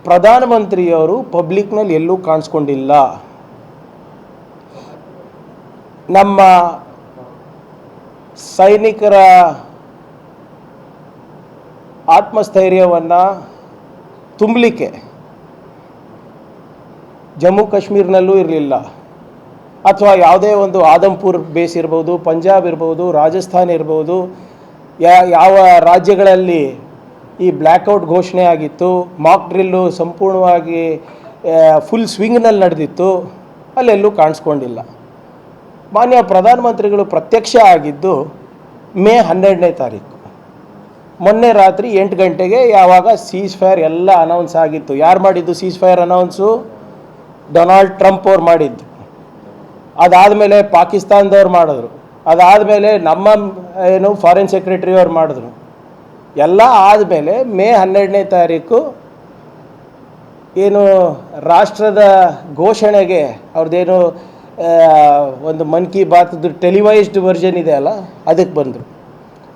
ಪ್ರಧಾನಮಂತ್ರಿಯವರು ಪಬ್ಲಿಕ್ನಲ್ಲಿ ಎಲ್ಲೂ ಕಾಣಿಸ್ಕೊಂಡಿಲ್ಲ. ನಮ್ಮ ಸೈನಿಕರ ಆತ್ಮಸ್ಥೈರ್ಯವನ್ನು ತುಂಬಲಿಕ್ಕೆ ಜಮ್ಮು ಕಾಶ್ಮೀರನಲ್ಲೂ ಇರಲಿಲ್ಲ, ಅಥವಾ ಯಾವುದೇ ಒಂದು ಆದಂಪುರ್ ಬೇಸ್ ಇರ್ಬೋದು, ಪಂಜಾಬ್ ಇರ್ಬೋದು, ರಾಜಸ್ಥಾನ ಇರ್ಬೋದು, ಯಾವ ರಾಜ್ಯಗಳಲ್ಲಿ ಈ ಬ್ಲ್ಯಾಕ್ಔಟ್ ಘೋಷಣೆ ಆಗಿತ್ತು, ಮಾಕ್ ಡ್ರಿಲ್ಲು ಸಂಪೂರ್ಣವಾಗಿ ಫುಲ್ ಸ್ವಿಂಗ್ನಲ್ಲಿ ನಡೆದಿತ್ತು, ಅಲ್ಲೆಲ್ಲೂ ಕಾಣಿಸ್ಕೊಂಡಿಲ್ಲ. ಮಾನ್ಯ ಪ್ರಧಾನಮಂತ್ರಿಗಳು ಪ್ರತ್ಯಕ್ಷ ಆಗಿದ್ದು ಮೇ 12ನೇ ತಾರೀಕು, ಮೊನ್ನೆ ರಾತ್ರಿ 8 ಗಂಟೆಗೆ, ಯಾವಾಗ ಸೀಸ್ ಫೈರ್ ಎಲ್ಲ ಅನೌನ್ಸ್ ಆಗಿತ್ತು. ಯಾರು ಮಾಡಿದ್ದು seize fire announce? Donald Trump ಅವ್ರು ಮಾಡಿದ್ದು. ಅದಾದಮೇಲೆ ಪಾಕಿಸ್ತಾನದವ್ರು ಮಾಡಿದ್ರು, ಅದಾದಮೇಲೆ ನಮ್ಮ ಫಾರಿನ್ ಸೆಕ್ರೆಟರಿ ಅವ್ರು ಮಾಡಿದ್ರು. ಎಲ್ಲ ಆದಮೇಲೆ ಮೇ 12ನೇ ತಾರೀಕು ರಾಷ್ಟ್ರದ ಘೋಷಣೆಗೆ ಅವ್ರದ್ದೇನು ಒಂದು ಮನ್ ಕಿ ಬಾತ್ದು ಟೆಲಿವೈಸ್ಡ್ ವರ್ಷನ್ ಇದೆ ಅಲ್ಲ, ಅದಕ್ಕೆ ಬಂದರು.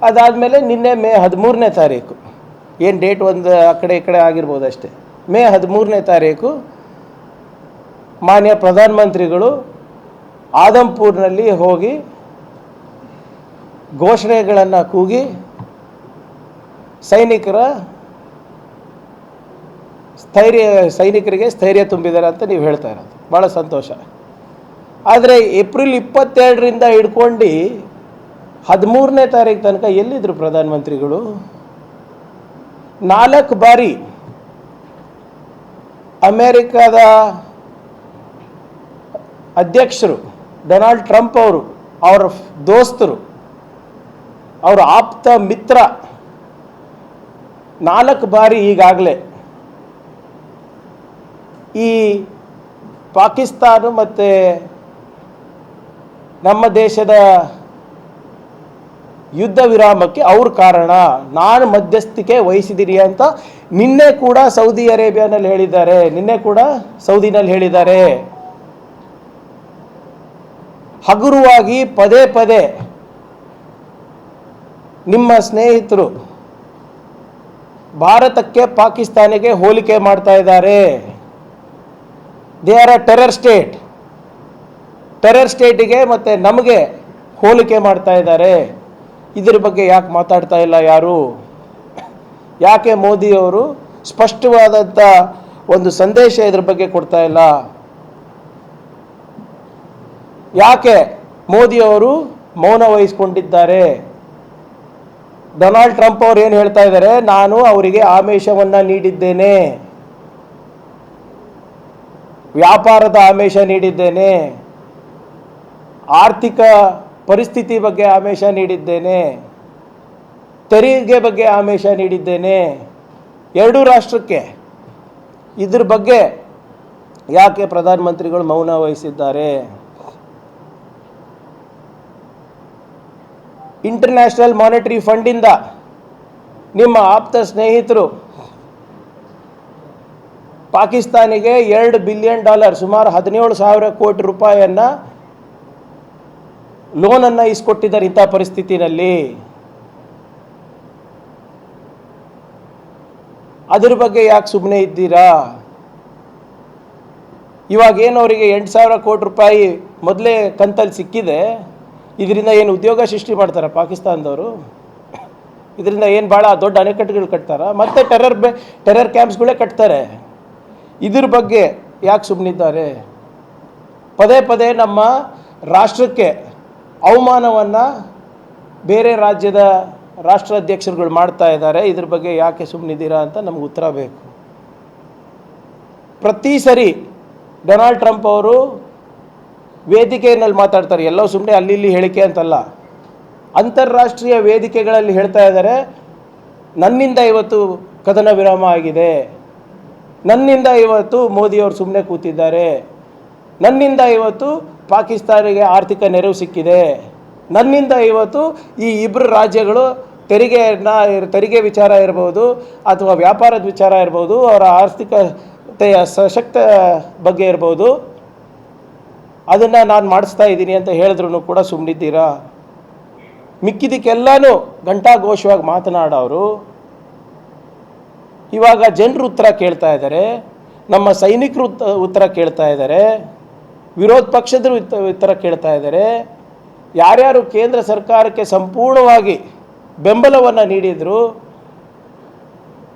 ಅದಾದಮೇಲೆ ನಿನ್ನೆ ಮೇ 13ನೇ ತಾರೀಕು, ಏನು ಡೇಟ್ ಒಂದು ಆ ಕಡೆ ಈ ಕಡೆ ಆಗಿರ್ಬೋದು ಅಷ್ಟೇ, ಮೇ 13ನೇ ತಾರೀಕು ಮಾನ್ಯ ಪ್ರಧಾನಮಂತ್ರಿಗಳು ಆದಂಪುರ್ನಲ್ಲಿ ಹೋಗಿ ಘೋಷಣೆಗಳನ್ನು ಕೂಗಿ ಸೈನಿಕರಿಗೆ ಸ್ಥೈರ್ಯ ತುಂಬಿದ್ದಾರೆ ಅಂತ ನೀವು ಹೇಳ್ತಾ ಇರೋದು ಭಾಳ ಸಂತೋಷ. ಆದರೆ ಏಪ್ರಿಲ್ 22ರಿಂದ ಹಿಡ್ಕೊಂಡು 13ನೇ ತಾರೀಕು ತನಕ ಎಲ್ಲಿದ್ದರು ಪ್ರಧಾನಮಂತ್ರಿಗಳು? 4 ಬಾರಿ ಅಮೇರಿಕಾದ ಅಧ್ಯಕ್ಷರು ಡೊನಾಲ್ಡ್ ಟ್ರಂಪ್ ಅವರು, ಅವರ ದೋಸ್ತರು, ಅವರ ಆಪ್ತ ಮಿತ್ರ 4 ಬಾರಿ ಈಗಾಗಲೇ ಈ ಪಾಕಿಸ್ತಾನ ಮತ್ತು ನಮ್ಮ ದೇಶದ ಯುದ್ಧ ವಿರಾಮಕ್ಕೆ ಅವ್ರ ಕಾರಣ, ನಾನು ಮಧ್ಯಸ್ಥಿಕೆ ವಹಿಸಿದ್ದೀನಿ ಅಂತ ನಿನ್ನೆ ಕೂಡ ಸೌದಿ ಅರೇಬಿಯಾನಲ್ಲಿ ಹೇಳಿದ್ದಾರೆ, ನಿನ್ನೆ ಕೂಡ ಸೌದಿನಲ್ಲಿ ಹೇಳಿದ್ದಾರೆ. ಹಗುರವಾಗಿ ಪದೇ ಪದೇ ನಿಮ್ಮ ಸ್ನೇಹಿತರು ಭಾರತಕ್ಕೆ ಪಾಕಿಸ್ತಾನಿಗೆ ಹೋಲಿಕೆ ಮಾಡ್ತಾ ಇದ್ದಾರೆ. They are a terror state, ಟೆರರ್ ಸ್ಟೇಟಿಗೆ ಮತ್ತು ನಮಗೆ ಹೋಲಿಕೆ ಮಾಡ್ತಾ ಇದ್ದಾರೆ. ಇದ್ರ ಬಗ್ಗೆ ಯಾಕೆ ಮಾತಾಡ್ತಾ ಇಲ್ಲ ಯಾರು? ಯಾಕೆ ಮೋದಿಯವರು ಸ್ಪಷ್ಟವಾದಂಥ ಒಂದು ಸಂದೇಶ ಇದ್ರ ಬಗ್ಗೆ ಕೊಡ್ತಾ ಇಲ್ಲ? ಯಾಕೆ ಮೋದಿಯವರು ಮೌನ ವಹಿಸ್ಕೊಂಡಿದ್ದಾರೆ? ಡೊನಾಲ್ಡ್ ಟ್ರಂಪ್ ಅವರು ಏನು ಹೇಳ್ತಾ ಇದ್ದಾರೆ? ನಾನು ಅವರಿಗೆ ಆಮಿಷವನ್ನು ನೀಡಿದ್ದೇನೆ, ವ್ಯಾಪಾರದ ಆಮಿಷ ನೀಡಿದ್ದೇನೆ, ಆರ್ಥಿಕ ಪರಿಸ್ಥಿತಿ ಬಗ್ಗೆ ಆಮಿಷ ನೀಡಿದ್ದೇನೆ, ತೆರಿಗೆ ಬಗ್ಗೆ ಆಮಿಷ ನೀಡಿದ್ದೇನೆ, ಎರಡೂ ರಾಷ್ಟ್ರಕ್ಕೆ. ಇದ್ರ ಬಗ್ಗೆ ಯಾಕೆ ಪ್ರಧಾನಮಂತ್ರಿಗಳು ಮೌನ ವಹಿಸಿದ್ದಾರೆ? ಇಂಟರ್ನ್ಯಾಷನಲ್ ಮಾನಿಟರಿ ಫಂಡಿಂದ ನಿಮ್ಮ ಆಪ್ತ ಸ್ನೇಹಿತರು ಪಾಕಿಸ್ತಾನಿಗೆ $2 ಬಿಲಿಯನ್, ಸುಮಾರು 17,000 ಕೋಟಿ ರೂಪಾಯಿಯನ್ನು ಲೋನನ್ನು ಇಸ್ಕೊಟ್ಟಿದ್ದಾರೆ. ಇಂಥ ಪರಿಸ್ಥಿತಿನಲ್ಲಿ ಅದ್ರ ಬಗ್ಗೆ ಯಾಕೆ ಸುಮ್ಮನೆ ಇದ್ದೀರಾ? ಇವಾಗೇನು ಅವರಿಗೆ 8,000 ಕೋಟಿ ರೂಪಾಯಿ ಮೊದಲೇ ಕಂತಲ್ಲಿ ಸಿಕ್ಕಿದೆ, ಇದರಿಂದ ಏನು ಉದ್ಯೋಗ ಸೃಷ್ಟಿ ಮಾಡ್ತಾರೆ ಪಾಕಿಸ್ತಾನದವರು? ಇದರಿಂದ ಏನು ಭಾಳ ದೊಡ್ಡ ಅಣೆಕಟ್ಟುಗಳು ಕಟ್ತಾರ? ಮತ್ತೆ ಟೆರರ್ ಕ್ಯಾಂಪ್ಸ್ಗಳೇ ಕಟ್ತಾರೆ. ಇದ್ರ ಬಗ್ಗೆ ಯಾಕೆ ಸುಮ್ಮನಿದ್ದಾರೆ? ಪದೇ ಪದೇ ನಮ್ಮ ರಾಷ್ಟ್ರಕ್ಕೆ ಅವಮಾನವನ್ನು ಬೇರೆ ರಾಜ್ಯದ ರಾಷ್ಟ್ರಾಧ್ಯಕ್ಷರುಗಳು ಮಾಡ್ತಾ ಇದ್ದಾರೆ. ಇದ್ರ ಬಗ್ಗೆ ಯಾಕೆ ಸುಮ್ಮನಿದ್ದೀರಾ ಅಂತ ನಮ್ಗೆ ಉತ್ತರ ಬೇಕು. ಪ್ರತಿ ಸರಿ ಡೊನಾಲ್ಡ್ ಟ್ರಂಪ್ ಅವರು ವೇದಿಕೆಯಲ್ಲಿ ಮಾತಾಡ್ತಾರೆ, ಎಲ್ಲೋ ಸುಮ್ಮನೆ ಅಲ್ಲಿ ಇಲ್ಲಿ ಹೇಳಿಕೆ ಅಂತಲ್ಲ, ಅಂತಾರಾಷ್ಟ್ರೀಯ ವೇದಿಕೆಗಳಲ್ಲಿ ಹೇಳ್ತಾ ಇದ್ದಾರೆ, ನನ್ನಿಂದ ಇವತ್ತು ಕದನ ವಿರಾಮ ಆಗಿದೆ, ನನ್ನಿಂದ ಇವತ್ತು ಮೋದಿಯವರು ಸುಮ್ಮನೆ ಕೂತಿದ್ದಾರೆ, ನನ್ನಿಂದ ಇವತ್ತು ಪಾಕಿಸ್ತಾನಿಗೆ ಆರ್ಥಿಕ ನೆರವು ಸಿಕ್ಕಿದೆ, ನನ್ನಿಂದ ಇವತ್ತು ಈ ಇಬ್ಬರು ರಾಜ್ಯಗಳು ತೆರಿಗೆ ವಿಚಾರ ಇರ್ಬೋದು ಅಥವಾ ವ್ಯಾಪಾರದ ವಿಚಾರ ಇರ್ಬೋದು, ಅವರ ಆರ್ಥಿಕತೆಯ ಸಶಕ್ತ ಬಗ್ಗೆ ಇರ್ಬೋದು, ಅದನ್ನು ನಾನು ಮಾಡಿಸ್ತಾ ಇದ್ದೀನಿ ಅಂತ ಹೇಳಿದ್ರು ಕೂಡ ಸುಮ್ಮನಿದ್ದೀರಾ? ಮಿಕ್ಕಿದಕ್ಕೆಲ್ಲನೂ ಘಂಟಾಘೋಷವಾಗಿ ಮಾತನಾಡೋರು ಇವಾಗ ಜನರು ಉತ್ತರ ಕೇಳ್ತಾ ಇದ್ದಾರೆ, ನಮ್ಮ ಸೈನಿಕರು ಉತ್ತರ ಕೇಳ್ತಾ ಇದ್ದಾರೆ, ವಿರೋಧ ಪಕ್ಷದರು ಉತ್ತರ ಕೇಳ್ತಾ ಇದ್ದಾರೆ. ಯಾರ್ಯಾರು ಕೇಂದ್ರ ಸರ್ಕಾರಕ್ಕೆ ಸಂಪೂರ್ಣವಾಗಿ ಬೆಂಬಲವನ್ನು ನೀಡಿದರು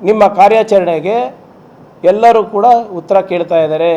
ನಿಮ್ಮ ಕಾರ್ಯಾಚರಣೆಗೆ, ಎಲ್ಲರೂ ಕೂಡ ಉತ್ತರ ಕೇಳ್ತಾ ಇದ್ದಾರೆ.